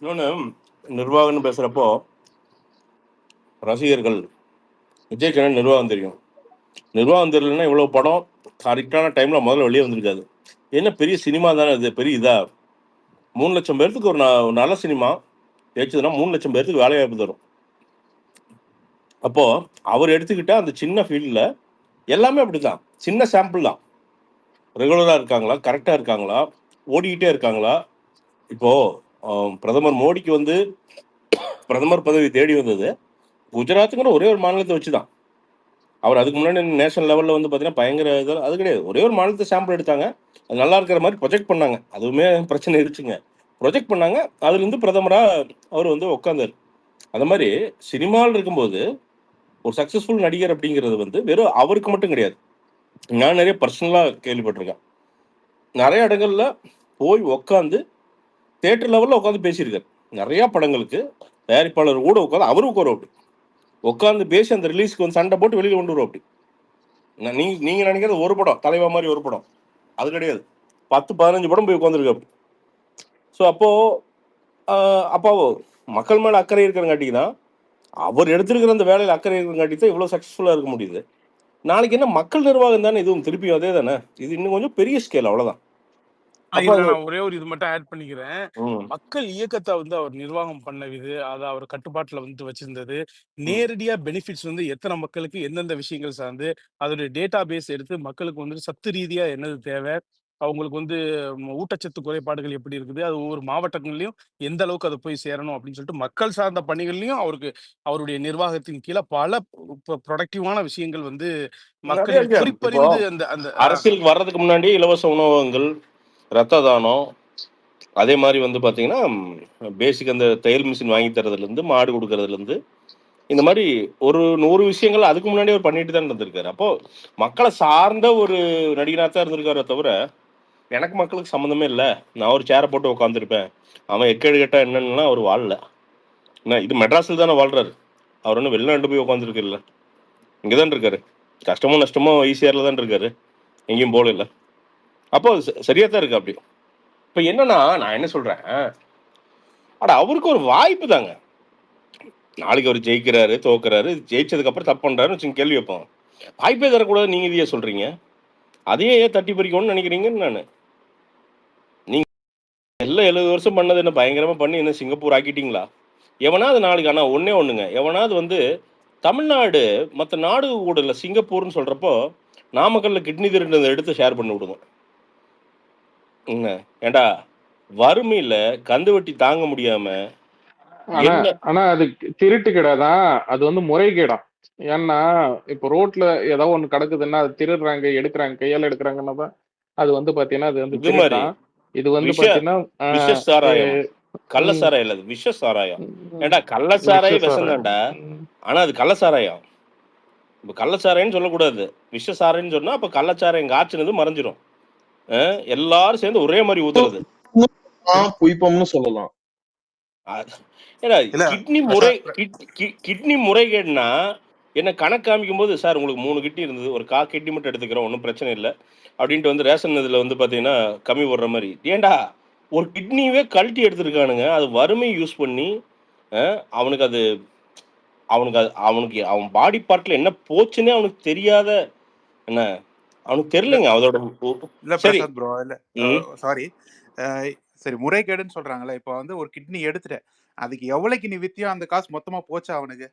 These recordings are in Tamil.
இன்னொன்னு நிர்வாகம்னு பேசுறப்போ ரசிகர்கள் விஜய்க்கு என்ன நிர்வாகம் தெரியும். நிர்வாகம் தெரியலன்னா இவ்வளவு படம் கரெக்டான டைம்ல முதல்ல வெளியே வந்திருக்காது. என்ன பெரிய சினிமா தானே இது, பெரிய இதா 3,00,000 பேர்த்துக்கு ஒரு நல்ல சினிமா ஜெயிச்சதுன்னா 3,00,000 பேர்த்துக்கு வேலை வாய்ப்பு தரும். அப்போ அவர் எடுத்துக்கிட்ட அந்த சின்ன ஃபீல்டில் எல்லாமே அப்படிதான், சின்ன சாம்பிள் தான். ரெகுலரா இருக்காங்களா, கரெக்டா இருக்காங்களா, ஓடிக்கிட்டே இருக்காங்களா. இப்போ பிரதமர் மோடிக்கு வந்து பிரதமர் பதவி தேடி வந்தது குஜராத்துங்கிற ஒரே ஒரு மாநிலத்தை வச்சுதான். அவர் அதுக்கு முன்னாடி நேஷனல் லெவலில் வந்து பார்த்தீங்கன்னா பயங்கர இதில் அது கிடையாது. ஒரே ஒரு மாநிலத்தை சாம்பிள் எடுத்தாங்க, அது நல்லா இருக்கிற மாதிரி ப்ரொஜெக்ட் பண்ணாங்க. அதுவுமே பிரச்சனை இருந்துச்சுங்க. ப்ரொஜெக்ட் பண்ணாங்க, அதுலேருந்து பிரதமராக அவர் வந்து உட்காந்தார். அந்த மாதிரி சினிமாவில் இருக்கும்போது ஒரு சக்ஸஸ்ஃபுல் நடிகர் அப்படிங்கிறது வந்து வெறும் அவருக்கு மட்டும் கிடையாது. நான் நிறைய பர்சனலாக கேள்விப்பட்டிருக்கேன். நிறைய இடங்கள்ல போய் உட்காந்து தியேட்டர் லெவலில் உட்காந்து பேசியிருக்காரு. நிறையா படங்களுக்கு தயாரிப்பாளர் கூட உட்காந்து அவரும் உட்காந்து பேசி அந்த ரிலீஸ்க்கு வந்து சண்டை போட்டு வெளியில் கொண்டு வரும். அப்படி நீங்க நினைக்கிறது ஒரு படம் தலைவா மாதிரி ஒரு படம், அது கிடையாது. 10-15 படம் போய் உட்காந்துருக்கு அப்படி. ஸோ அப்போ மக்கள் மேல அக்கறை இருக்கிறங்காட்டி தான் அவர் எடுத்திருக்கிற அந்த வேலையில் அக்கறை இருக்கிறங்காட்டி தான் இவ்வளோ சக்ஸஸ்ஃபுல்லாக இருக்க முடியுது. நாளைக்கு என்ன மக்கள் நிர்வாகம் தானே, இதுவும் திருப்பியும் அதே தானே. இது இன்னும் கொஞ்சம் பெரிய ஸ்கேல், அவ்வளோதான். இதுல நான் ஒரே ஒரு இது மட்டும் ஆட் பண்ணிக்கிறேன். மக்கள் இயக்கத்தை வந்து அவர் நிர்வாகம் பண்ண விது, அதை அவர் கட்டுப்பாட்டுல வந்து வச்சிருந்தது, நேரடியா பெனிஃபிட்ஸ் வந்து எத்தனை மக்களுக்கு எந்தெந்த விஷயங்கள் சார்ந்து அதோடைய டேட்டா பேஸ் எடுத்து மக்களுக்கு வந்து சத்து ரீதியா என்னது தேவை, அவங்களுக்கு வந்து ஊட்டச்சத்து குறைபாடுகள் எப்படி இருக்குது, அது ஒவ்வொரு மாவட்டங்கள்லயும் எந்த அளவுக்கு அதை போய் சேரணும் அப்படின்னு சொல்லிட்டு மக்கள் சார்ந்த பணிகள்லயும் அவருடைய நிர்வாகத்தின் கீழே பல ப்ரொடக்டிவான விஷயங்கள் வந்து மக்களின் குறிப்பறிந்து அந்த அந்த அரசியலுக்கு வர்றதுக்கு முன்னாடி இலவச உணவகங்கள், ரத்த தானம், அதே மாதிரி வந்து பார்த்தீங்கன்னா பேசிக் அந்த தையல் மிஷின் வாங்கி தரதுலேருந்து மாடு கொடுக்கறதுலேருந்து இந்த மாதிரி ஒரு 100 விஷயங்கள் அதுக்கு முன்னாடி அவர் பண்ணிட்டு தான் இருந்திருக்காரு. அப்போ மக்களை சார்ந்த ஒரு நடிகனாக தான் இருந்திருக்காரு தவிர எனக்கு மக்களுக்கு சம்மந்தமே இல்லை, நான் ஒரு சேரை போட்டு உட்காந்துருப்பேன், அவன் எக்கேடு கேட்டா என்னன்னா அவர் வாழல. இது மெட்ராஸில் தானே வாழ்றாரு, அவர் ஒன்றும் வெளிநாட்டு போய் உட்காந்துருக்கு இல்லை, இங்கே தான் இருக்காரு. கஷ்டமோ நஷ்டமோ ஈஸியாரில் தான் இருக்காரு, எங்கேயும் போல இல்லை. அப்போ சரியா தான் இருக்கு அப்படி. இப்போ என்னன்னா நான் என்ன சொல்றேன், அட அவருக்கு ஒரு வாய்ப்பு தாங்க. நாளைக்கு அவர் ஜெயிக்கிறாரு தோக்குறாரு, ஜெயிச்சதுக்கு அப்புறம் தப்பு பண்றாருன்னு வச்சு கேள்வி வைப்போம். வாய்ப்பே தரக்கூடாது நீங்க இதையே சொல்றீங்க, அதையே ஏன் தட்டி பறிக்கணும்னு நினைக்கிறீங்கன்னு நான். நீங்க எல்லாம் 70 வருஷம் பண்ணது என்ன பயங்கரமா பண்ணி என்ன சிங்கப்பூர் ஆக்கிட்டீங்களா? எவனாவது நாளைக்கு, ஆனா ஒன்னே ஒண்ணுங்க, எவனாவது வந்து தமிழ்நாடு மற்ற நாடு கூட இல்லை சிங்கப்பூர்னு சொல்றப்போ நாமக்கல்ல கிட்னி திருடுறதை எடுத்து ஷேர் பண்ணி விடுங்க. ஏண்டா வறுமையில கந்து வட்டி தாங்க முடியாம ஆனா அது திருட்டு கிடையாதான், அது வந்து முறைகேடாம். ஏன்னா இப்ப ரோட்ல ஏதோ ஒண்ணு கிடக்குதுன்னா அது திருடுறாங்க, எடுக்கிறாங்க, கையால எடுக்கிறாங்கன்னா தான் அது வந்து பாத்தீங்கன்னா அது வந்து திருட்டான். இது வந்து பாத்தீங்கன்னா கள்ள சாராயம் இல்ல, விஷ சாராயம். ஏண்டா கள்ள சாராயம் விஷம் தான்டா, ஆனா அது கள்ள சாராயம். இப்ப கள்ளச்சாராயம்னு சொல்லக்கூடாது, விஷ சாராயம்னு சொன்னா அப்ப கள்ளச்சாராயம் காய்ச்சினது மறைஞ்சிரும். எல்லாரும் சேர்ந்து ஒரே மாதிரி ஊத்துறது புய்பம்னு சொல்லலாம். கிட்னி முறைகேடுனா என்ன கணக்கு காமிக்கும் போது, சார் உங்களுக்கு 3 கிட்னி இருந்தது, ஒரு 1/4 கிட்னி மட்டும் எடுத்துக்கிறோம், ஒன்றும் பிரச்சனை இல்லை அப்படின்ட்டு வந்து ரேஷன் இதில் வந்து பார்த்தீங்கன்னா கம்மி போடுற மாதிரி. ஏண்டா ஒரு கிட்னியே கழட்டி எடுத்துருக்கானுங்க, அது வறுமை யூஸ் பண்ணி அவனுக்கு அது அவனுக்கு அவன் பாடி பார்ட்ல என்ன போச்சுன்னே அவனுக்கு தெரியாத, என்ன அவனுக்கு தெரியலங்க அதோட. சரி ப்ரோ, இல்ல சாரி, சரி முறைகேடுன்னு சொல்றாங்கல்ல, இப்போ வந்து ஒரு கிட்னி எடுத்துட்டேன், அதுக்கு எவ்வளவுக்கு நீ வித்தியோ அந்த காசு மொத்தமா போச்சா அவனுக்கு?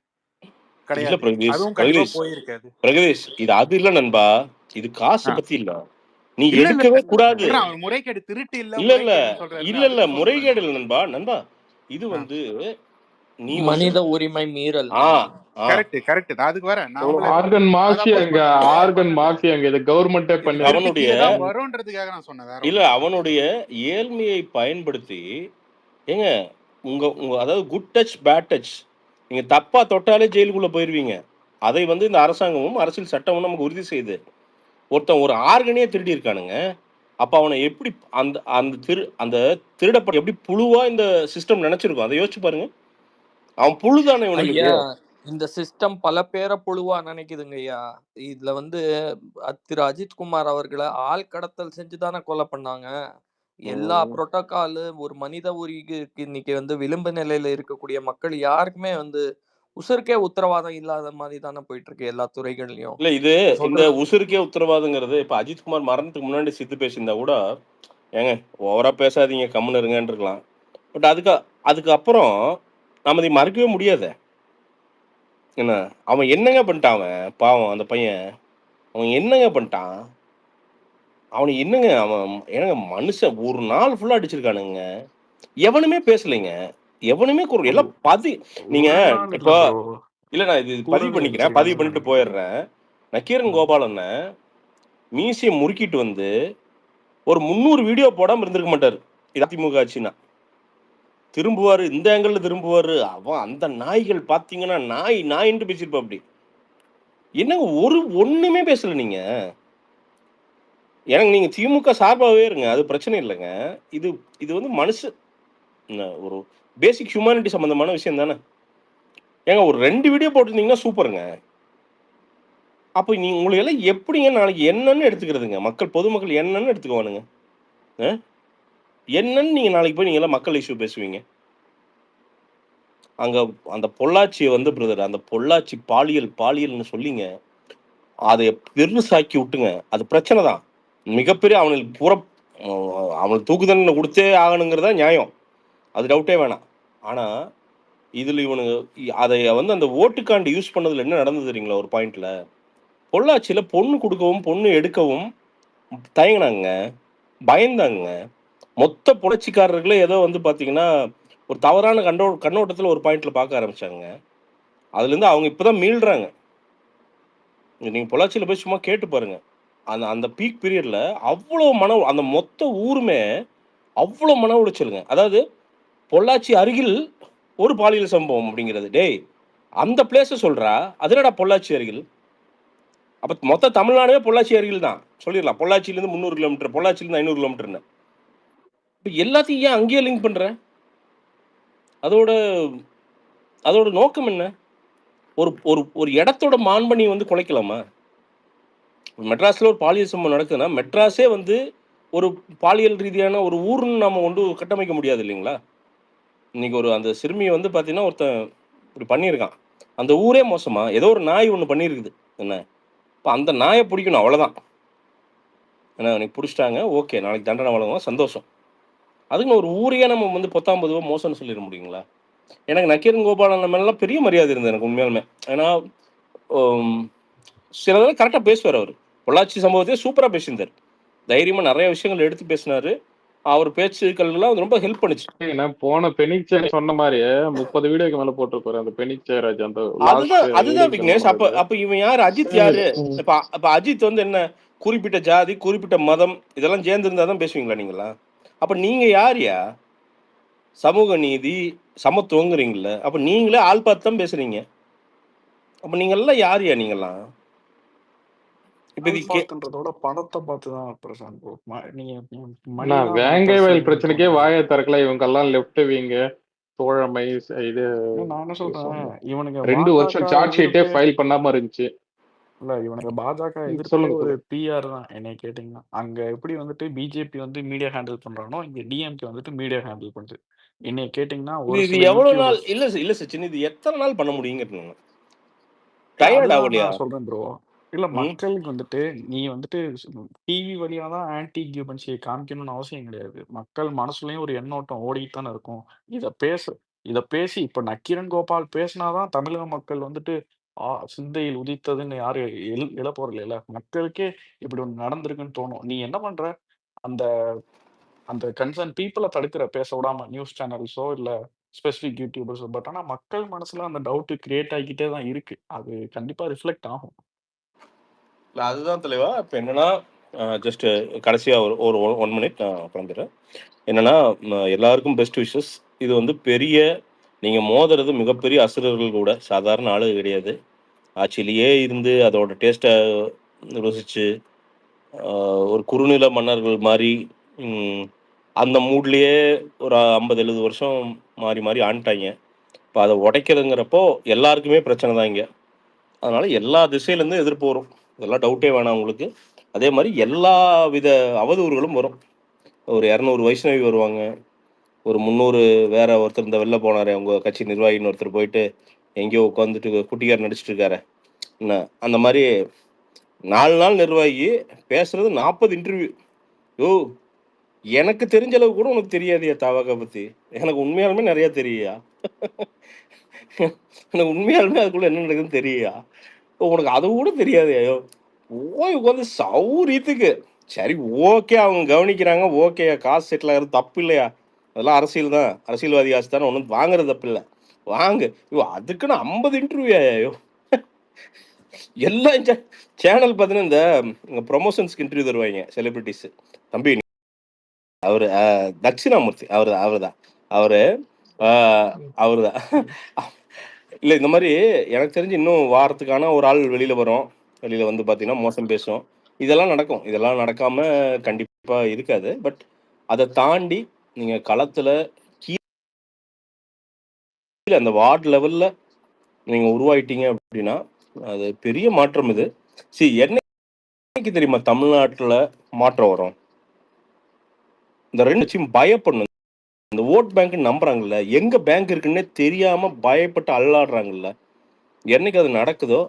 கிடையாது, அதுவும் கண்டிப்பா போயிருக்காது. பிரகதீஷ், இது அது இல்ல நண்பா, இது காசு பத்தி இல்ல, நீ எடுக்கவே கூடாது. முறைகேடு திருட்டு இல்ல, இல்ல முறைகேடு இல்ல நண்பா, இது வந்து நீ மனித உரிமை மீறல். கரெக்ட் அதுக்கு வரேன். ஆர்கன் மாஃபியாங்க இது கவர்மெண்டே பண்ணி அவனுடைய வரும்ன்றதுக்காக நான் சொன்னேன். இல்ல அவனுடைய ஏழ்மையை பயன்படுத்தி ஏங்க உங்க அதாவது குட் டச் பேட் டச், நீங்க தப்பா தொட்டாலே ஜெயிலுக்குள்ள போயிருவீங்க. அதை வந்து இந்த அரசாங்கமும் அரசியல் சட்டமும் நமக்கு உறுதி செய்யுது. ஒருத்தன் ஒரு ஆர்கனையே திருடி இருக்கானுங்க, அப்ப அவனை எப்படி அந்த அந்த திருடப்பட்ட எப்படி புழுவா இந்த சிஸ்டம் நினைச்சிருக்கும், அதை யோசிச்சு பாருங்க. அவன் புழுதானே ஐயா, இந்த சிஸ்டம் பல பேரை புழுவா நினைக்குதுங்க ஐயா. இதுல வந்து திரு அஜித்குமார் அவர்களை ஆள் கடத்தல் செஞ்சுதானே கொலை பண்ணாங்க. எல்லா புரோட்டோகால் ஒரு மனித உரிமைக்கு இன்னைக்கு வந்து விளிம்பு நிலையில இருக்கக்கூடிய மக்கள் யாருக்குமே வந்து உசுருக்கே உத்தரவாதம் இல்லாத மாதிரி தானே போயிட்டு இருக்கு எல்லா துறைகள்லயும். இல்ல இது இந்த உசுருக்கே உத்தரவாதங்கிறது இப்ப அஜித்குமார் மரணத்துக்கு முன்னாடி சித்து பேசியிருந்தா கூட ஏங்க ஓவரா பேசாதீங்க கம்முன்னு இருங்கன்னு இருக்கலாம். பட் அதுக்கு அப்புறம் நம்ம இதை மறக்கவே முடியாது. என்ன அவன் என்னங்க பண்ணிட்டான்? அவன் பாவம் அந்த பையன் அவன் என்னங்க பண்ணிட்டான்? அவனுக்கு என்னங்க அவன் ஏங்க மனுஷன் ஒரு நாள் ஃபுல்லா அடிச்சிருக்கானுங்க. எவனுமே பேசலைங்க. எவனுமே எல்லாம் நீங்க இப்போ இல்ல நான் இது பதிவு பண்ணிக்கிறேன். பதிவு பண்ணிட்டு போயிடுறேன். நக்கீரன் கோபாலன் மீசியை முறுக்கிட்டு வந்து ஒரு 300 வீடியோ போடாம இருந்திருக்க மாட்டாரு. இது அதிமுக ஆட்சினா திரும்புவாரு, இந்த ஆங்கிள் திரும்புவாரு. அவன் அந்த நாய்கள் பாத்தீங்கன்னா நாயின்ட்டு பேசிருப்பா. அப்படி என்னங்க ஒண்ணுமே பேசல நீங்க. எனக்கு நீங்க திமுக சார்பாகவே இருங்க, அது பிரச்சனை இல்லைங்க. இது வந்து ஒரு பேசிக் ஹியூமானிட்டி சம்பந்தமான விஷயம் தானே. ஏங்க ஒரு 2 வீடியோ போட்டிருந்தீங்கன்னா சூப்பருங்க. அப்போ உங்களுக்கு எல்லாம் எப்படிங்க நாளைக்கு என்னன்னு எடுத்துக்கிறதுங்க? பொதுமக்கள் என்னன்னு எடுத்துக்குவானுங்க? என்னன்னு நீங்க நாளைக்கு போய் நீங்க எல்லாம் மக்கள் இஷ்யூ பேசுவீங்க? அங்க அந்த பொள்ளாச்சியை வந்து பிரதர், அந்த பொள்ளாச்சி பாலியல்னு சொல்லிங்க அதை பெருசாக்கி விட்டுங்க. அது பிரச்சனை தான். மிகப்பெரிய அவனுக்கு தூக்கு தண்டனை கொடுத்தே ஆகணுங்கிறதா நியாயம், அது டவுட்டே வேணாம். ஆனா இதுல இவனுங்க அதை வந்து அந்த ஓட்டுக்காண்டி யூஸ் பண்ணதுல என்ன நடந்தது தெரியுங்களா? ஒரு பாயிண்ட்ல பொள்ளாச்சியில பொண்ணு கொடுக்கவும் பொண்ணு எடுக்கவும் தயங்கினாங்க, பயந்தாங்க. மொத்த புரட்சிக்காரர்களே ஏதோ வந்து பாத்தீங்கன்னா ஒரு தவறான கண்ணோட்டத்துல ஒரு பாயிண்ட்ல பார்க்க ஆரம்பிச்சாங்க. அதுல இருந்து அவங்க இப்பதான் மீள்றாங்க. நீங்க பொள்ளாச்சியில போய் சும்மா கேட்டு பாருங்க. அந்த பீக் பீரியட்ல அவ்வளவு அந்த மொத்த ஊருமே அவ்வளவு மன உளைச்சலுங்க. அதாவது பொள்ளாச்சி அருகில் ஒரு பாலியல் சம்பவம் அப்படிங்கிறது. டேய் அந்த பிளேஸ சொல்றா, அதுலடா பொள்ளாச்சி அருகில். அப்ப மொத்த தமிழ்நாடே பொள்ளாச்சி அருகில் தான் சொல்லிடலாம். பொள்ளாச்சியிலிருந்து 300 கிலோமீட்டர், பொள்ளாச்சியிலிருந்து 500 கிலோமீட்டர்னு. இப்ப எல்லாத்தையும் ஏன் அங்கேயே லிங்க் பண்ற? அதோட நோக்கம் என்ன? ஒரு இடத்தோட மாண்பை நீ வந்து குலைக்கலாமா? மெட்ராஸ்ல ஒரு பாலியல் சம்பவம் நடக்குதுன்னா மெட்ராஸே வந்து ஒரு பாலியல் ரீதியான ஒரு ஊர்னு நம்ம கொண்டு கட்டமைக்க முடியாது இல்லைங்களா? இன்னைக்கு அந்த சிறுமியை வந்து பார்த்தீங்கன்னா ஒருத்தன் இப்படி பண்ணியிருக்கான். அந்த ஊரே மோசமா? ஏதோ ஒரு நாய் ஒன்று பண்ணியிருக்குது. என்ன இப்போ அந்த நாயை பிடிக்கணும், அவ்வளோதான். ஏன்னா எனக்கு பிடிச்சிட்டாங்க, ஓகே, நாளைக்கு தண்டனை வழங்குவோம், சந்தோஷம். அதுக்கு ஒரு ஊரையே நம்ம வந்து 19 மோசம்னு சொல்லிட முடியுங்களா? எனக்கு நக்கீரன் கோபாலன் மேலாம் பெரிய மரியாதை இருந்தது எனக்கு உண்மையாலுமே. ஏன்னா சிலதெல்லாம் கரெக்டாக பேசுவார். அவர் பொள்ளாச்சி சம்பவத்தையே சூப்பராக பேசியிருந்தார். தைரியமாக நிறைய விஷயங்கள் எடுத்து பேசினாரு. அவர் பேச்சுக்கள்லாம் ரொம்ப ஹெல்ப் பண்ணுச்சு. போன பெனிச்சே சொன்ன மாதிரியே 30 வீடியோக்கு மேல போட்டிருப்பாரு அந்த பெனிச்சே ராஜ். அந்த அதுதான் விக்னேஷ். அப்ப இவன் யாரு? அஜித் யாரு? இப்ப அஜித் வந்து என்ன குறிப்பிட்ட ஜாதி, குறிப்பிட்ட மதம் இதெல்லாம் சேர்ந்து இருந்தாதான் பேசுவீங்களா நீங்களா? அப்ப நீங்க யாரியா? சமூக நீதி சமத்துவங்கிறீங்களா? அப்ப நீங்களே ஆள் பார்த்து தான் பேசுறீங்க. அப்ப நீங்க எல்லாம் யாரியா? நீங்கெல்லாம் இப்ப படத்தை பார்த்துதான் வேங்கை வயல் பிரச்சனைக்கே வாயை திறக்கல. இவங்க எல்லாம் லெப்ட் விங்க தோழமை இது நான் என்ன சொல்றேன், இவனுக்கு 2 வருஷம் சார்ஜ் ஷீட்டே ஃபைல் பண்ணாம இருந்துச்சு. இல்ல இவனுக்கு பாஜக சொல்லுங்க. ஒரு பிஆர் தான் என்னை கேட்டீங்கன்னா. அங்க எப்படி வந்துட்டு பிஜேபி வந்து மீடியா ஹேண்டில் பண்றானோ இங்க டிஎம்கே வந்துட்டு மீடியா ஹேண்டில் பண்ணுது. என்னை கேட்டீங்கன்னா இது எவ்வளவு நாள் இல்ல சச்சின், இது எத்தனை நாள் பண்ண முடியுங்கிறது நான் சொல்றேன் ப்ரோ. இல்ல மக்களுக்கு வந்துட்டு நீ வந்துட்டு டிவி வழியா தான் ஆன்டி கியூபன்சியை காமிக்கணும்னு அவசியம் கிடையாது. மக்கள் மனசுலயும் ஒரு எண்ணோட்டம் ஓடிட்டு தானே இருக்கும். இத பேசி இப்ப நக்கீரன் கோபால் பேசினாதான் தமிழக மக்கள் வந்துட்டு சிந்தையில் உதித்ததுன்னு யாரும் இழப்போறது இல்ல. மக்களுக்கே இப்படி ஒண்ணு நடந்திருக்குன்னு தோணும். நீ என்ன பண்ற? அந்த அந்த கன்சர்ன் பீப்புளை தடுக்கிற, பேச விடாம நியூஸ் சேனல்ஸோ இல்ல ஸ்பெசிபிக் யூடியூபர்ஸோ. பட் ஆனா மக்கள் மனசுல அந்த டவுட் கிரியேட் ஆகிக்கிட்டே தான் இருக்கு. அது கண்டிப்பா ரிஃப்ளெக்ட் ஆகும். அதுதான் தலைவா. இப்ப என்னன்னா ஜஸ்ட் கடைசியா ஒரு 1 மினிட் நான் கிளம்பிடுறேன். என்னன்னா எல்லாருக்கும் பெஸ்ட் விஷஸ். இது வந்து பெரிய நீங்க மோதுறது மிகப்பெரிய அசுரர்கள் கூட சாதாரண ஆளு கிடையாது. ஆட்சியிலேயே இருந்து அதோட டேஸ்ட்டை ருசிச்சு ஒரு குறுநில மன்னர்கள் மாதிரி அந்த மூட்லேயே ஒரு 50-70 வருஷம் மாறி மாறி ஆண்டுட்டாங்க. இப்போ அதை உடைக்கிறதுங்கிறப்போ எல்லாருக்குமே பிரச்சனை தான் இங்கே. அதனால எல்லா திசையிலேருந்து எதிர்ப்பு வரும், இதெல்லாம் டவுட்டே வேணாம் உங்களுக்கு. அதே மாதிரி எல்லா வித அவதூறுகளும் வரும். ஒரு 200 வைஷ்ணவி வருவாங்க, ஒரு 300 வேற ஒருத்தர் இந்த வெளில போனாரு, அவங்க கட்சி நிர்வாகின்னு ஒருத்தர் போயிட்டு எங்கேயோ உட்காந்துட்டு குட்டிக்கார் நடிச்சிட்டு இருக்காரு. என்ன அந்த மாதிரி 4 நாள் நிர்வாகி பேசுறது 40 இன்டர்வியூ. யோ, எனக்கு தெரிஞ்ச அளவு கூட உனக்கு தெரியாதியா தவாக பத்தி? எனக்கு உண்மையாலுமே நிறைய தெரியா? எனக்கு உண்மையாலுமே அதுக்குள்ள என்ன நடக்குதுன்னு தெரியா? உனக்கு அது கூட தெரியாதையோ? போய் உட்காந்து சௌரியத்துக்கு சரி ஓகே, அவங்க கவனிக்கிறாங்க, ஓகே, காசு செட்டில் ஆகிறது தப்பு இல்லையா? அதெல்லாம் அரசியல் தான், அரசியல்வாதி காசு தானே, ஒன்றும் வாங்குறது தப்பு இல்லை, வாங்கு. ஐயோ அதுக்குன்னு 50 இன்டர்வியூ ஐயோ. எல்லா சேனல் பார்த்தீங்கன்னா இந்த ப்ரொமோஷன்ஸ்க்கு இன்டர்வியூ தருவாங்க செலிபிரிட்டிஸ். தம்பி அவரு தட்சிணாமூர்த்தி, அவருதான் இல்லை இந்த மாதிரி எனக்கு தெரிஞ்சு இன்னும் வாரத்துக்கான ஒரு ஆள் வெளியில வரும். வெளியில வந்து பார்த்தீங்கன்னா மோசம் பேசும். இதெல்லாம் நடக்கும். இதெல்லாம் நடக்காம கண்டிப்பா இருக்காது. பட் அதை தாண்டி நீங்க களத்துல கீழே அந்த வார்டு லெவல்ல நீங்க உருவாயிட்டீங்க அப்படின்னா அது பெரிய மாற்றம். இது என்னைக்கு தெரியுமா தமிழ்நாட்டுல மாற்றம் வரும்? இந்த 2 லட்சம் பயப்படணும். இந்த ஓட் பேங்க் நம்புறாங்கல்ல, எங்க பேங்க் இருக்குன்னே தெரியாம பயப்பட்டு அல்லாடுறாங்கல்ல, என்னைக்கு அது நடக்குதோ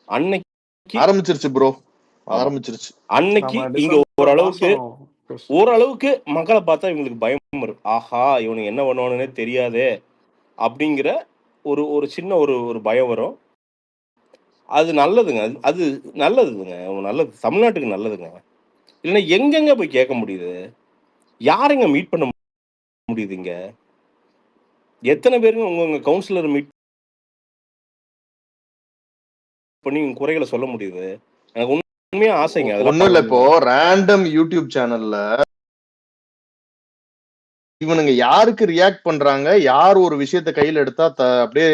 அன்னைக்கு ஆரம்பிச்சிருச்சு ப்ரோ, ஆரம்பிச்சிருச்சு. அன்னைக்கு இங்க ஓரளவுக்கு மக்களை பார்த்தா இவங்களுக்கு பயம் வரும். ஆஹா, இவனுக்கு என்ன பண்ணுவானுன்னே தெரியாதே அப்படிங்கிற ஒரு சின்ன ஒரு பயம் வரும். அது நல்லதுங்க, அது நல்லதுங்க, நல்லது, தமிழ்நாட்டுக்கு நல்லதுங்க. இல்லைன்னா எங்கெங்க போய் கேட்க முடியுது? யாரெங்க மீட் பண்ண முடியுதுங்க? எத்தனை பேருங்க உங்க கவுன்சிலர் மீட் பண்ணி குறைகளை சொல்ல முடியுது? எனக்கு உண்மையா ஆசைங்க. ஒண்ணும் இல்ல, இப்போ ரேண்டம் யூடியூப் சேனல்ல இவனுங்க யாருக்கு ரியாக்ட் பண்றாங்க, யார் ஒரு விஷயத்த கையில எடுத்தா அப்படியே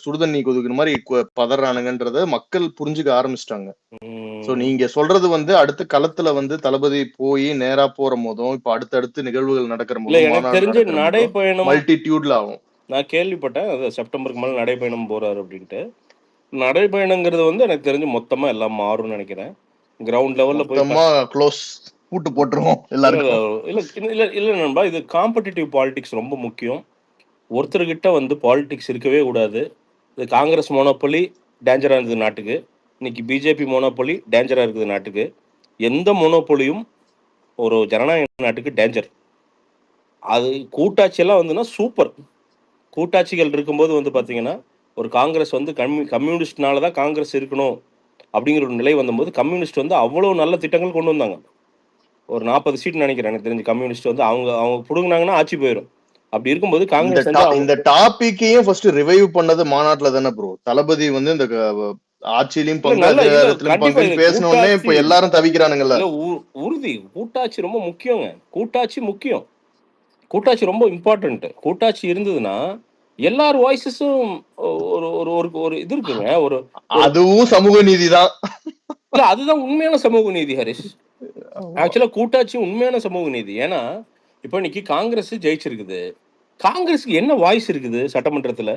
சுடுதண்ணி கொதிக்கிற மாதிரி பதறானுங்கன்றத மக்கள் புரிஞ்சுக்க ஆரம்பிச்சிட்டாங்க. சோ நீங்க சொல்றது வந்து அடுத்த களத்துல வந்து தளபதி போய் நேரா போற போதும், இப்ப அடுத்தடுத்து நிகழ்வுகள் நடக்கிற போதும், எனக்கு தெரிஞ்ச நடைப்பயணம் மல்டிடியூட்ல ஆகும். நான் கேள்விப்பட்டேன், அது செப்டம்பருக்கு மேல நடைப்பயணம் போறாரு அப்படின்ட்டு. நடைப்பயணங்கிறது வந்து எனக்கு தெரிஞ்சு மொத்தமா எல்லாம் மாறும்னு நினைக்கிறேன். கிரவுண்ட் லெவல்ல போய் க்ளோஸ் கூட்டு போட்டுருவோம் எல்லாருக்கும். இல்ல நண்பா, இது காம்படிட்டிவ் பாலிடிக்ஸ் ரொம்ப முக்கியம். ஒருத்தர்கிட்ட வந்து பாலிடிக்ஸ் இருக்கவே கூடாது. இது காங்கிரஸ் மோனோபொலி டேஞ்சரா இருந்தது நாட்டுக்கு, இன்னைக்கு பிஜேபி மோனோபொலி டேஞ்சரா இருக்குது நாட்டுக்கு. எந்த மோனோபொலியும் ஒரு ஜனநாயக நாட்டுக்கு டேஞ்சர். அது கூட்டாட்சியெல்லாம் வந்துன்னா சூப்பர். கூட்டாட்சிகள் இருக்கும்போது வந்து பார்த்தீங்கன்னா, ஒரு காங்கிரஸ் வந்து கம்யூனிஸ்ட்னால தான் காங்கிரஸ் இருக்கணும் அப்படிங்கிற ஒரு நிலை வந்தபோது, கம்யூனிஸ்ட் வந்து அவ்வளோ நல்ல திட்டங்கள் கொண்டு வந்தாங்க. ஒரு 40 சீட் நினைக்கிறேன் எனக்கு தெரிஞ்சு. கம்யூனிஸ்ட் வந்து அவங்க புடுங்கினாங்கன்னா ஆட்சி போயிடும். அப்படி இருக்கும்போது காங்கிரஸ் இந்த டாபிக்கையும் ஃபர்ஸ்ட் ரிவைவ் பண்ணது மாநாட்டுல தானே ப்ரோ? தளபதி வந்து இந்த ஆட்சியிலும் பங்கு பேசணும்னே இப்ப எல்லாரும் தவிக்கிறானுங்கல்ல. உறுதி கூட்டாட்சி ரொம்ப முக்கியங்க. கூட்டாட்சி முக்கியம், கூட்டாட்சி ரொம்ப இம்பார்ட்டன்ட். கூட்டாட்சி இருந்ததுன்னா எல்லார் வாய்ஸஸும் ஒரு இது இருக்குங்க. அதுவும் சமூக நீதி தான். இல்ல, அதுதான் உண்மையான சமூக நீதி ஹரிஷ். ஆக்சுவலா கூட்டாட்சி உண்மையான சமூக நீதி. ஏன்னா இப்ப இன்னைக்கு காங்கிரஸ் ஜெயிச்சிருக்குது. காங்கிரஸுக்கு என்ன வாய்ஸ் இருக்குது சட்டமன்றத்துல?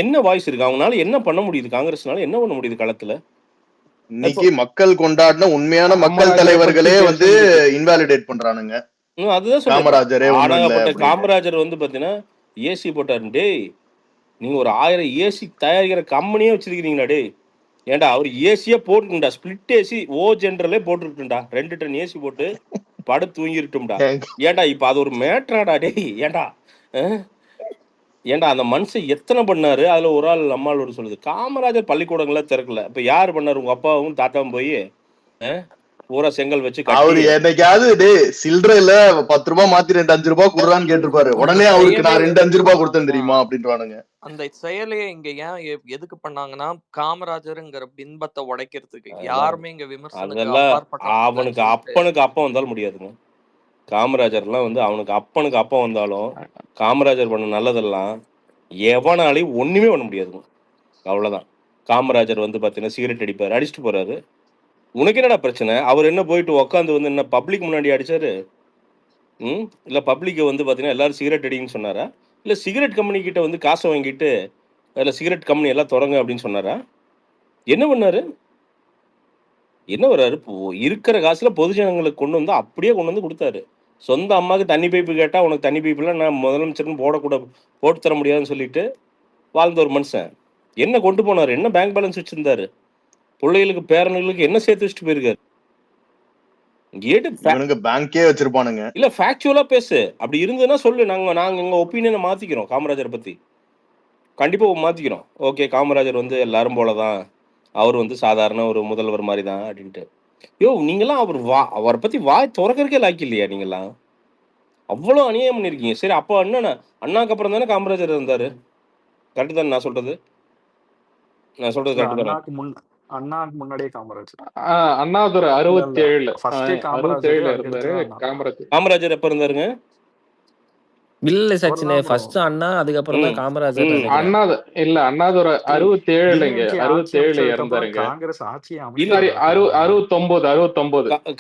என்ன வாய்ஸ் இருக்கு? அவங்களால என்ன பண்ண முடியுது? காங்கிரஸ்னால என்ன பண்ண முடியுது களத்துல? இன்னைக்கு மக்கள் கொண்டாடின உண்மையான மக்கள் தலைவர்களே வந்து இன்வாலிடேட் பண்றானுங்க. அதுதான் சொல்றேன். காமராஜர் வந்து பாத்தீங்கன்னா ஏசி போட்டாரு. டேய், நீங்க ஒரு 1000 ஏசி தயாரிக்கிற கம்பெனியே வச்சிருக்கீங்களா? டேய் ஏன்டா, அவர் ஏசியே போட்டுருண்டா, ஸ்பிளிட் ஏசி ஓ ஜென்ரலே போட்டுருட்டுண்டா, 2 டன் ஏசி போட்டு படுத்து தூங்கிருட்டும்டா. ஏன்டா இப்ப அது ஒரு மேட்ராடா? டேய் ஏன்டா அந்த மனுஷன் எத்தனை பண்ணாரு? அதுல ஒரு ஆள் நம்மால் ஒரு சொல்லுது, காமராஜர் பள்ளிக்கூடங்கள திறக்கல. இப்ப யாரு பண்ணாரு? உங்க அப்பாவும் தாத்தாவும் போய் பூரா செங்கல் வச்சு அவரு என்னைக்காவது சில்லறையில 10 ரூபாய் மாத்தி 2 5 ரூபாய் குடுறான்னு கேட்டிருப்பாரு. உடனே அவருக்கு நான் 2 5 ரூபாய் கொடுத்தேன் தெரியுமா அப்படின்றானுங்க. அந்த செயலையே இங்க ஏன் எதுக்கு பண்ணாங்கன்னா, காமராஜருங்கிற பின்பத்தை உடைக்கிறதுக்கு. யாருமே இங்க விமர்சனம் அவனுக்கு அப்பனுக்கு அப்பா வந்தாலும் முடியாதுங்க. காமராஜர்லாம் வந்து அவனுக்கு அப்பனுக்கு அப்பா வந்தாலும் காமராஜர் பண்ண நல்லதெல்லாம் எவனாலையும் ஒண்ணுமே பண்ண முடியாதுங்க. அவ்வளவுதான். காமராஜர் வந்து பாத்தீங்கன்னா சிகரெட் அடிப்பாரு, அடிச்சுட்டு போறாரு. உனக்கு என்னடா பிரச்சனை? அவர் என்ன போயிட்டு உட்காந்து வந்து என்ன பப்ளிக் முன்னாடி அடிச்சாரு? இல்ல பப்ளிக் வந்து பாத்தீங்கன்னா எல்லாரும் சிகரெட் அடிங்கன்னு சொன்னாரா? இல்ல சிகரெட் கம்பெனி கிட்ட வந்து காசை வாங்கிட்டு அதில் சிகரெட் கம்பெனி எல்லாம் தொடங்க அப்படின்னு சொன்னாரா? என்ன பண்ணாரு? என்ன வர்றாரு, இருக்கிற காசுல பொதுஜனங்களுக்கு கொண்டு வந்து அப்படியே கொண்டு வந்து கொடுத்தாரு. சொந்த அம்மாவுக்கு தண்ணி பைப்பு கேட்டா உனக்கு தண்ணி பைப்புலாம் நான் முதலமைச்சர்னு போட்டு தர முடியாதுன்னு சொல்லிட்டு வாழ்ந்த ஒரு மனுஷன் என்ன கொண்டு போனாரு, என்ன பேங்க் பேலன்ஸ் வச்சிருந்தாரு, பிள்ளைகளுக்கு பேரனுங்களுக்கு என்ன சேர்த்து வச்சுட்டு போயிருக்காரு. பேங்கே வச்சிருப்பானுங்க. இல்ல ஃபேக்சுவலா பேசு, அப்படி இருந்ததுன்னா சொல்லு, நாங்க எங்க ஒப்பீனியனை மாத்திக்கிறோம் காமராஜரை பத்தி, கண்டிப்பா மாத்திக்கிறோம். ஓகே, காமராஜர் வந்து எல்லாரும் போலதான், அவர் வந்து சாதாரண ஒரு முதல்வர் மாதிரி தான் அப்படின்ட்டு. நீங்களாம் அவரை பத்தி வாய் திறக்கறக்கே லாய்க்கு இல்லையா? நீங்களாம் அவ்வளோ அநியாயம் பண்ணிருக்கீங்க. சரி, அப்போ அண்ணாக்கு அப்புறம் தானே காமராஜர் இருந்தாரு, கரெக்டு தானே நான் சொல்றது? கரெக்டு தானே? அண்ணாக்கு முன்னாடியே காமராஜர். அண்ணாதுரை 67 இருந்தாரு. காமராஜர் எப்ப இருந்தாருங்க? இல்ல சச்சினே, ஃபர்ஸ்ட் அண்ணா, அதுக்கப்புறம் தான் காமராஜர். அண்ணாதுரை 67 இருந்தாருங்க. காங்கிரஸ் ஆட்சி 69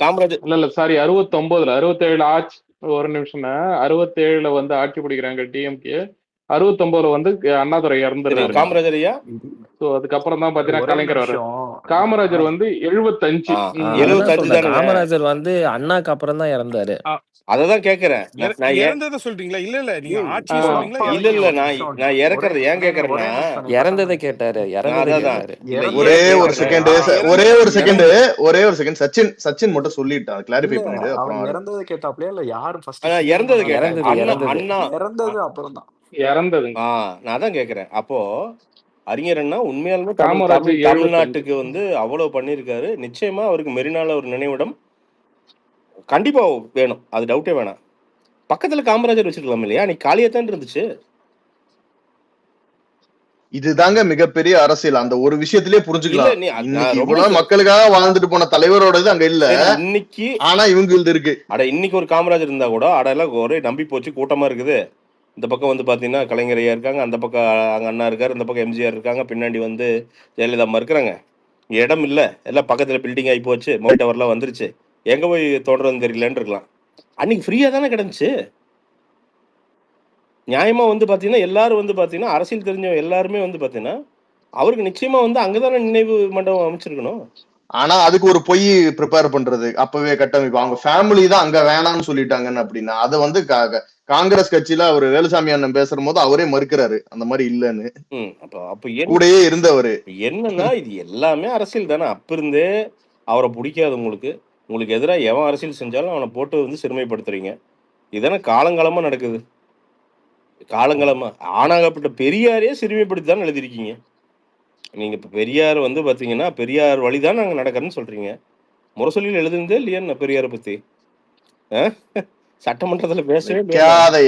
காமராஜர் இல்ல சாரி 69 67 ஆட்சி. ஒரு நிமிஷம், 67 வந்து ஆட்சி பிடிக்கிறாங்க டிஎம்கே, 69 வந்து அண்ணாதுரை இறந்துறாரு. காமராஜர் ஐயா அதுக்கப்புறம் தான் பாத்தீங்கன்னா கலைஞர் வர. காமராஜர் வந்து 75. காமராஜர் வந்து அண்ணாக்கு அப்புறம் தான் இறந்தாரு. அததான் கேக்குறேன். இறந்ததை சொல்றீங்களா? இல்ல நீங்க ஆட்சி சொல்றீங்களா? இல்ல நான் இறக்குறது ஏன் கேக்குறேன்னா, இறந்ததை கேட்டாரு. ஒரே ஒரு செகண்ட் சச்சின் மட்டும் சொல்லிட்டான், கிளாரிஃபை பண்ணிடு. அப்புறம் இறந்ததை கேட்டாப்லையா இல்ல யாரும் ஃபர்ஸ்ட் இறந்தது கேட்டது? அண்ணா இறந்தது அப்புறம் தான் இறந்தது. நான் தான் கேக்குறேன். அப்போ அறிஞர் அண்ணா உண்மையாலுமே காமராஜர் தமிழ்நாட்டுக்கு வந்து அவ்வளவு பண்ணிருக்காரு. நிச்சயமா அவருக்கு மெரினால ஒரு நினைவிடம் கண்டிப்பா வேணும், அது டவுட்டே வேணாம். பக்கத்துல காமராஜர் வச்சிருக்கலாம் இல்லையா? நீ காலியாத்தான் இருந்துச்சு. இதுதாங்க மிகப்பெரிய அரசியல். அந்த ஒரு விஷயத்திலே புரிஞ்சுக்கலாம். மக்களுக்காக வாழ்ந்துட்டு போன தலைவரோட இது அங்க இல்ல இன்னைக்கு, ஆனா இவங்க இருக்கு. இன்னைக்கு ஒரு காமராஜர் இருந்தா கூட எல்லாம் ஒரே நம்பி போச்சு, கூட்டமா இருக்குது. இந்த பக்கம் வந்து பாத்தீங்கன்னா கலைஞர் ஐயா இருக்காங்க, அந்த பக்கம் அங்க அண்ணா இருக்காரு, இந்த பக்கம் எம்ஜிஆர் இருக்காங்க, பின்னாடி வந்து ஜெயலலிதா அம்மா இருக்கிறாங்க. இடம் இல்ல, எல்லாம் பக்கத்துல பில்டிங் ஆகி போச்சு, மொபைல் டவர்லாம் வந்துருச்சு, எங்க போய் தொடர்ந்து தெரியலன்னு இருக்கலாம். அன்னைக்கு ஃப்ரீயா தானே கிடந்துச்சு. நியாயமா வந்து பாத்தீங்கன்னா எல்லாரும் வந்து பாத்தீங்கன்னா அரசியல் தெரிஞ்சவங்க எல்லாருமே வந்து பாத்தீங்கன்னா அவருக்கு நிச்சயமா வந்து அங்கதானே நினைவு மண்டபம் அமைச்சிருக்கணும். ஆனா அதுக்கு ஒரு பொய் ப்ரிப்பேர் பண்றது அப்பவே கட்டமைப்பு, அவங்க ஃபேமிலி தான் அங்க வேணாம்னு சொல்லிட்டாங்கன்னு. அப்படின்னா அதை வந்து காங்கிரஸ் கட்சியில அவர் வேலுசாமி அண்ணன் பேசுற போது அவரே மறுக்கிறாரு அந்த மாதிரி இல்லன்னு. கூடயே இருந்தவரு. என்னன்னா இது எல்லாமே அரசியல் தானே. அப்ப இருந்தே அவரை பிடிக்காது உங்களுக்கு எதிராக எவன் அரசியல் செஞ்சாலும் அவனை போட்டு வந்து சிறுமைப்படுத்துறீங்க. இதுதானே காலங்காலமா நடக்குது. காலங்காலமா ஆனாகப்பட்ட பெரியாரையே சிறுமைப்படுத்தி தான் எழுதிருக்கீங்க. நீங்க இப்ப பெரியார் வந்து பாத்தீங்கன்னா பெரியார் வழிதான் நாங்க நடக்கிறேன்னு சொல்றீங்க. முரசொலியில் எழுதுனதே இல்லையா பெரியாரை பத்தி? சட்டமன்றத்துல பேசவே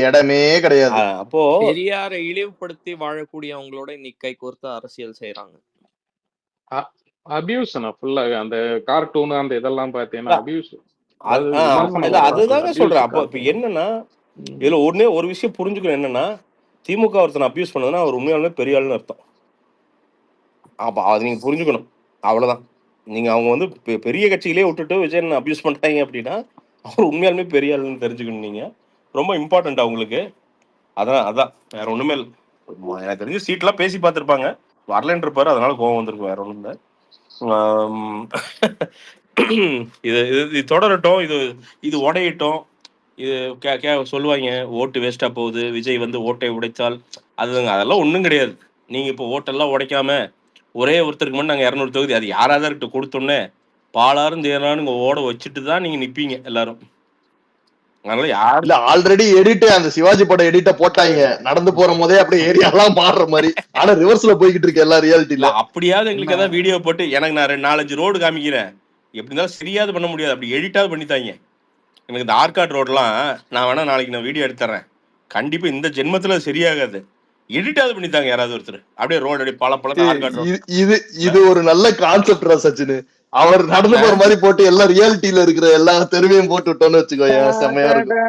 இடமே கிடையாது. அப்போ பெரியாரை இழிவுபடுத்தி வாழக்கூடியவங்களோட இன்னைக்கு கை கோர்த்து அரசியல் செய்யறாங்க. அபியூஸ் ஃபுல்லா அந்த கார்ட்டூன் அந்த இதெல்லாம் பாத்தீங்கன்னா அபியூஸ். அதுதாங்க சொல்றேன். அப்போ இப்ப என்னன்னா இதுல ஒரு விஷயம் புரிஞ்சுக்கணும், என்னன்னா திமுக ஒருத்தனை அபியூஸ் பண்ணதுன்னா அவர் உண்மையாலுமே பெரிய ஆளுன்னு அர்த்தம். அப்ப அது நீங்க புரிஞ்சுக்கணும், அவ்வளவுதான். நீங்க அவங்க வந்து பெரிய கட்சியிலே விட்டுட்டு விஜயன் அபியூஸ் பண்றாங்க அப்படின்னா அவர் உண்மையாலுமே பெரிய ஆளுன்னு தெரிஞ்சுக்கணும். நீங்க ரொம்ப இம்பார்ட்டன்ட் அவங்களுக்கு. அதான் வேற ஒண்ணுமே இல்லை. எனக்கு தெரிஞ்சு சீட்லாம் பேசி பார்த்துருப்பாங்க, வரலன்னு இருப்பாரு, அதனால கோவம் வந்திருக்கும், வேற ஒண்ணும் இல்லை. இது தொடரட்டும், இது உடையட்டும். இது சொல்லுவாங்க ஓட்டு வேஸ்டா போகுது, விஜய் வந்து ஓட்டை உடைத்தால் அதுங்க, அதெல்லாம் ஒன்றும் கிடையாது. நீங்க இப்போ ஓட்டெல்லாம் உடைக்காம ஒரே ஒருத்தருக்கு மட்டும் நாங்கள் 200 தொகுதி, அது யாராவது இருக்கட்டும், கொடுத்தோன்னே பாலாரும் தேரான்னு ஓட வச்சுட்டு தான் நீங்க நிப்பீங்க எல்லாரும். அதனால யாருல ஆல்ரெடி எடிட் அந்த சிவாஜி படம் எடிட்ட போட்டாங்க, நடந்து போற போதே அப்படியே ஏரியாலாம் மாறுற மாதிரி. ஆனா ரிவர்ஸ்ல போய்கிட்டு இருக்கு எல்லா ரியாலிட்டில. அப்படியாவது எங்களுக்கு ஏதாவது வீடியோ போட்டு எனக்கு நான் 4-5 ரோடு காமிக்கிறேன், எப்படி இருந்தாலும் சரியாவது பண்ண முடியாது, அப்படி எடிட்டாவது பண்ணித்தாங்க. எனக்கு இந்த ஆர்காட் ரோட்லாம் நான் வேணா நாளைக்கு நான் வீடியோ எடுத்துறேன், கண்டிப்பா இந்த ஜென்மத்துல சரியாகாது, எடிட்டாவது பண்ணித்தாங்க யாராவது ஒருத்தர். அப்படியே ரோடு அப்படியே பல ஆர்காட் ரோட். இது ஒரு நல்ல கான்செப்ட் சச்சின். அவர் நடந்து போற மாதிரி போட்டு எல்லா ரியாலிட்டியில இருக்கிற எல்லா தெருவையும் போட்டு விட்டோம்னு வச்சுக்கோங்க, செம்மையா இருக்கும்.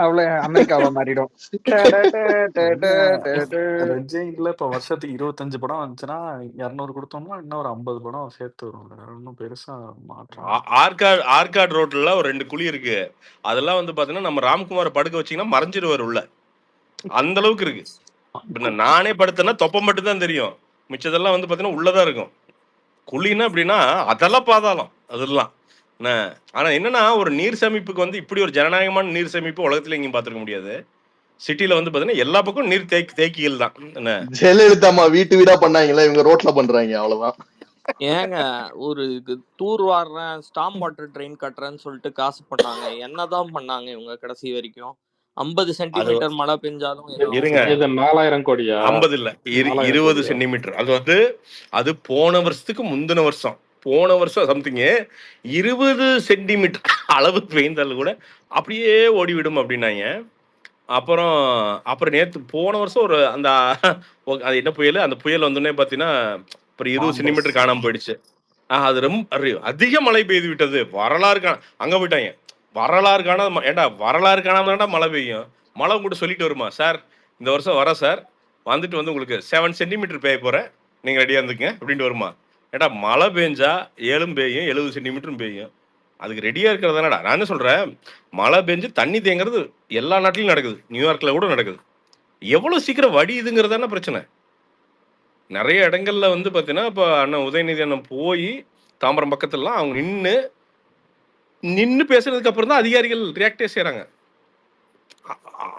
அவ்வளவு அமெரிக்காவா மாறிடும். ரெஜைன்ல இப்ப வருஷத்துக்கு 25 படம் வந்துச்சுன்னா 200 கொடுத்தோம்னா இன்னும் ஒரு 50 படம் சேர்த்து வரும். வேற ஒன்னும் பெருசா மாற்றம். ஆர்காட் ரோட்ல ஒரு 2 குழி இருக்கு, அதெல்லாம் வந்து பாத்தீங்கன்னா நம்ம ராம்குமார் படுக்க வச்சீங்கன்னா மறைஞ்சிருவார் உள்ள, அந்த அளவுக்கு இருக்கு. நானே படுத்தேன்னா தொப்பை மட்டும் தான் தெரியும், மிச்சதெல்லாம் வந்து பாத்தீங்கன்னா உள்ளதான் இருக்கும். குழின்னா அப்படின்னா அதெல்லாம் பாதாளம் அதெல்லாம் என்ன. ஆனா என்னன்னா ஒரு நீர் சேமிப்புக்கு வந்து இப்படி ஒரு ஜனநாயகமான நீர் சேமிப்பு உலகத்துல எங்கேயும் பார்த்துருக்க முடியாது. சிட்டில வந்து பாத்தீங்கன்னா எல்லா பக்கம் நீர் தேக்கிகள் தான் என்ன. ஜெயலலிதா வீட்டு வீடா பண்ணாங்களா, இவங்க ரோட்ல பண்றாங்க அவ்வளவுதான். ஏங்க ஒரு தூர் வாடுறேன், ஸ்டாம் வாட்டர் ட்ரெயின் கட்டுறேன்னு சொல்லிட்டு காசு பண்ணாங்க. என்னதான் பண்ணாங்க இவங்க கடைசி வரைக்கும்? 50 சென்டிமீட்டர் மழை பெஞ்சாலும் இருங்க, 4000 கோடியா? 50 இல்ல 20 சென்டிமீட்டர். அது வந்து அது போன வருஷத்துக்கு முந்தின வருஷம், போன வருஷம் சம்திங் 20 சென்டிமீட்டர் அளவு பெய்ந்தாலும் கூட அப்படியே ஓடிவிடும் அப்படின்னாங்க. அப்புறம் நேற்று போன வருஷம் ஒரு அந்த அது என்ன புயல், அந்த புயல் வந்தோடனே பார்த்தீங்கன்னா அப்புறம் 20 சென்டிமீட்டர் காணாமல் போயிடுச்சு. அது ரொம்ப அதிக மழை பெய்து விட்டது. வரலாறு அங்கே போயிட்டாங்க. வரலாறு காணாத ஏண்டா வரலாறு காணாம மழை பெய்யும். மழை கூட சொல்லிட்டு வருமா சார், இந்த வருஷம் வர சார் வந்துட்டு வந்து உங்களுக்கு 7 சென்டிமீட்டர் பெய்ய போகிறேன், நீங்கள் ரெடியாக இருந்துங்க அப்படின்ட்டு வருமா? ஏண்டா மழை பெஞ்சா 7 பெய்யும், 70 சென்டிமீட்டரும் பெய்யும். அதுக்கு ரெடியாக இருக்கிறதானடா. நான் என்ன சொல்கிறேன், மழை பெஞ்சு தண்ணி தேங்கிறது எல்லா நாட்டிலையும் நடக்குது, நியூயார்க்கில் கூட நடக்குது. எவ்வளோ சீக்கிரம் வடியுதுங்கிறதான பிரச்சனை. நிறைய இடங்கள்ல வந்து பார்த்தீங்கன்னா இப்போ அண்ணன் உதயநிதி அண்ணன் போய் தாம்பரம் பக்கத்துலலாம் அவங்க நின்று பேசுறதுக்கு அப்புறம் தான் அதிகாரிகள் ரியாக்டே செய்கிறாங்க.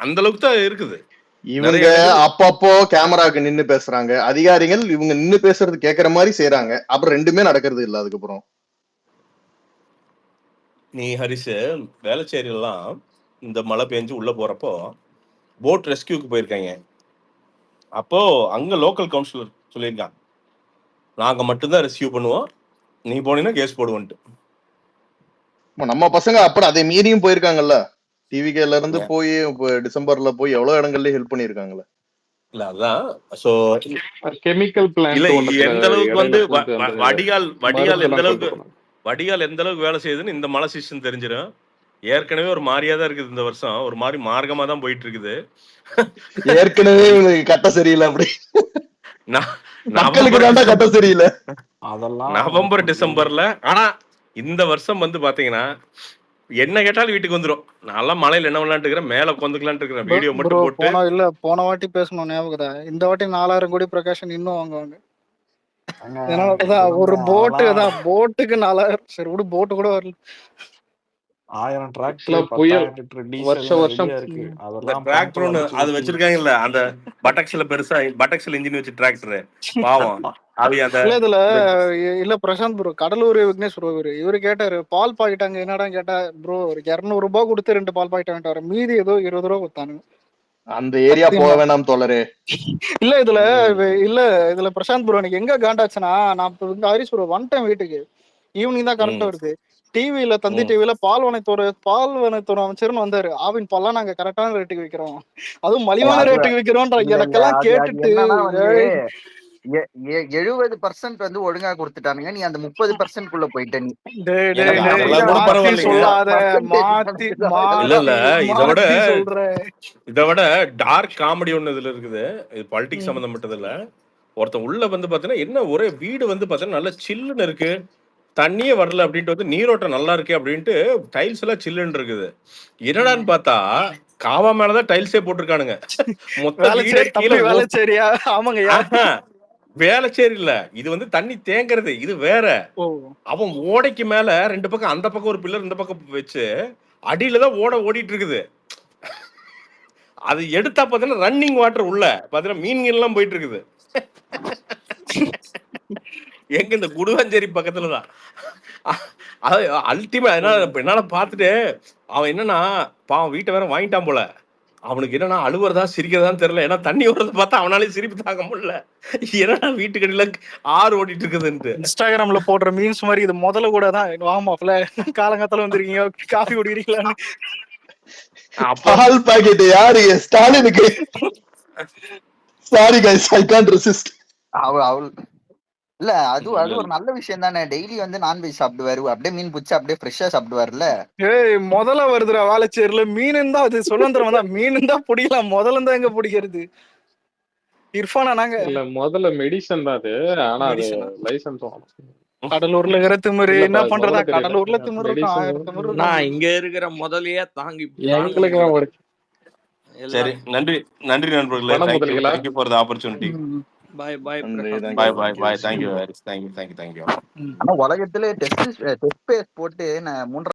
அந்த அளவுக்கு தான் இருக்குது. இவங்க அப்பப்போ கேமராக்கு நின்னு பேசுறாங்க, அதிகாரிகள் இவங்க நின்னு பேசுறது கேட்கற மாதிரி செய்யறாங்க. அப்புறம் ரெண்டுமே நடக்கிறது இல்லை. அதுக்கப்புறம் நீ ஹரிஷ் வேளச்சேரியெல்லாம் இந்த மழை பெஞ்சு உள்ள போறப்போ போட் ரெஸ்கியூக்கு போயிருக்காங்க. அப்போ அங்க லோக்கல் கவுன்சிலர் சொல்லியிருக்காங்க, நாங்க மட்டும்தான் ரெஸ்கியூ பண்ணுவோம், நீ போனீங்கன்னா கேஸ் போடுவோன்ட்டு. நம்ம பசங்க அப்புறம் அதை மீறியும் போயிருக்காங்கல்ல. டிவிகேல இருந்து போய் டிசம்பர்ல போய் எவ்வளவு இடங்கள்ல ஹெல்ப் பண்ணிருக்காங்கல்ல. இல்ல அதான் சோ கெமிக்கல் பிளான்ட் எந்த அளவுக்கு வந்து வடிகால் எந்த அளவுக்கு வேலை செய்யுதுன்னு இந்த மழை சீசன் தெரிஞ்சிடும். ஏற்கனவே ஒரு மாதிரியா தான் இருக்குது இந்த வருஷம், ஒரு மாதிரி மார்க்கமா தான் போயிட்டு இருக்குது. ஏற்கனவே கட்ட சரியில்லை, அப்படி மக்களுக்கு தாண்டா கட்ட சரியில்லை. அதெல்லாம் நவம்பர் டிசம்பர்ல. ஆனா இந்த வருஷம் வந்து பாத்தீங்கன்னா என்ன கேட்டாலும் வீட்டுக்கு வந்துரும். நான் மழையில என்ன பண்ணலான்னு இருக்கிறேன், மேல உட்காந்துக்கலான்னு இருக்கிறேன், வீடியோ மட்டும் போட்டு. போன வாட்டி பேசணும் ஞாபகம், இந்த வாட்டி 4000 கோடி பிரகாஷன் இன்னும் வாங்குவாங்க. ஒரு போட்டுக்கு 4000. சரி விடு, போட்டு கூட வரல. 1000 டிராக்டர் புயல் வருஷம் இருக்கு. அதெல்லாம் டிராக்டர் ஒன்னு அது வச்சிருக்காங்கல்ல, அந்த பட்டக்ஸ்ல பெருசா பட்டக்ஸ்ல இன்ஜின் வச்சு டிராக்டர் பாவம். இதுல இல்ல பிரசாந்த் ப்ரோ, கடலூர் விக்னேஷ் ப்ரோ இவரு கேட்டாரு பால் பாக்கெட் அங்க என்னடா கேட்டா, ப்ரோ ஒரு 200 ரூபாய் கொடுத்து 2 பால் பாக்கெட் வாங்கிட்டு வர, மீதி ஏதோ 20 ரூபா கொடுத்தானுங்க. அந்த ஏரியா போக வேணாம் தோழரே. இல்ல இதுல பிரசாந்த் ப்ரோ எனக்கு எங்க காண்டாச்சுன்னா, நான் ஹரிஷ் ப்ரோ ஒன் டைம் வீட்டுக்கு ஈவினிங் தான் கரெக்டா வருது. டிவில தந்தி டிவில பால்வனத்துறை அமைச்சர்னு வந்தாரு. ஆவின் பால்லாம் நாங்க கரெக்டான ரேட்டுக்கு விக்கிறோம், அதுவும் மலிவான ரேட்டுக்கு விக்கிறோம். எனக்கெல்லாம் கேட்டுட்டு 70% வந்து ஒழுங்கா கொடுத்துட்டானுங்க, நீ அந்த 30% குள்ள போயிட்ட. நீ இதை விட டார்க் காமெடி ஒண்ணு இதுல இருக்குது. இது பாலிடிக்ஸ் சம்பந்தப்பட்டது இல்ல. ஒருத்தன் உள்ள வந்து பாத்தீங்கன்னா என்ன ஒரே வீடு வந்து பாத்தீங்கன்னா நல்ல சில்லுன்னு இருக்கு, தண்ணியே வரல அப்படின்ட்டு வந்து நீரோட்டம் நல்லா இருக்கு அப்படின்ட்டு டைல்ஸ் எல்லாம் சில்லுன்னு இருக்குது. என்னடான்னு பார்த்தா காவா மேலதான் டைல்ஸே போட்டிருக்கானுங்க. வேளச்சேரி இல்ல, இது வந்து தண்ணி தேங்கிறது, இது வேற. அவன் ஓடைக்கு மேல 2 பக்கம், அந்த பக்கம் ஒரு பில்லர் இந்த பக்கம் வச்சு அடியில தான் ஓடிட்டு இருக்குது. அது எடுத்தா பாத்தீங்கன்னா ரன்னிங் வாட்டர் உள்ள பாத்தீங்கன்னா மீன்கள் எல்லாம் போயிட்டு இருக்குது. எங்க இந்த குடுவாஞ்சேரி பக்கத்துலதான். அது அல்டிமேட். என்னால பாத்துட்டு அவன் என்னன்னா பாவம் வீட்டை வேற வாங்கிட்டான் போல, அவனுக்கு என்னன்னா அழுவுறதா சிரிக்கிறதான்னு தெரியல. ஏன்னா தண்ணி ஓடுறத பார்த்தா அவனாலே சிரிப்பு தாங்க முடியல. என்னன்னா வீட்டுக்கடியில ஆறு ஓடிட்டு இருக்குதுன்ட்டு இன்ஸ்டாகிராம்ல போடுற மீம்ஸ் மாதிரி இது முதல்ல கூட தான். வாமாப்ல காலங்காத்தால வந்திருக்கீங்க, காஃபி குடிக்கிறீங்களான்னு. பால் பாக்கெட் யாரு? ஸ்டாலினுக்கு. Sorry guys, I can't resist. அவள் இல்ல, அது ஒரு நல்ல விஷயம் தானே. டெய்லி வந்து நான்வெஜ் சாப்பிடுவாரு, அப்படியே மீன் பிடிச்சி அப்படியே ஃப்ரெஷ்ஷா சாப்பிடுவாருல்ல. ஏய் முதல்ல வருதுடா வேளச்சேரியில மீன் இருந்தா அது சுதந்திரம் தான். மீன் இருந்தா பிடிக்கலாம், முதல்ல இருந்தா எங்க பிடிக்கிறது? இர்ஃபானா நாங்க இல்ல முதல்ல மெடிசன் தான் அது, ஆனா அது லைசன்ஸ் வாங்கணும். கடலூர்ல இருக்கிற திமிரு என்ன பண்றதா? கடலூர்ல திமிரு நான் இங்க இருக்கிற முதலையே தாங்கி சரி. நன்றி நண்பர்களே. Thank you for the opportunity. Bye bye நன்றி, Prakash. Bye thank you. Bye bye. Thank you Haris. Thank you. ஆனா உலகத்திலே டெஸ்ட் பேஸ் போட்டு நான் 3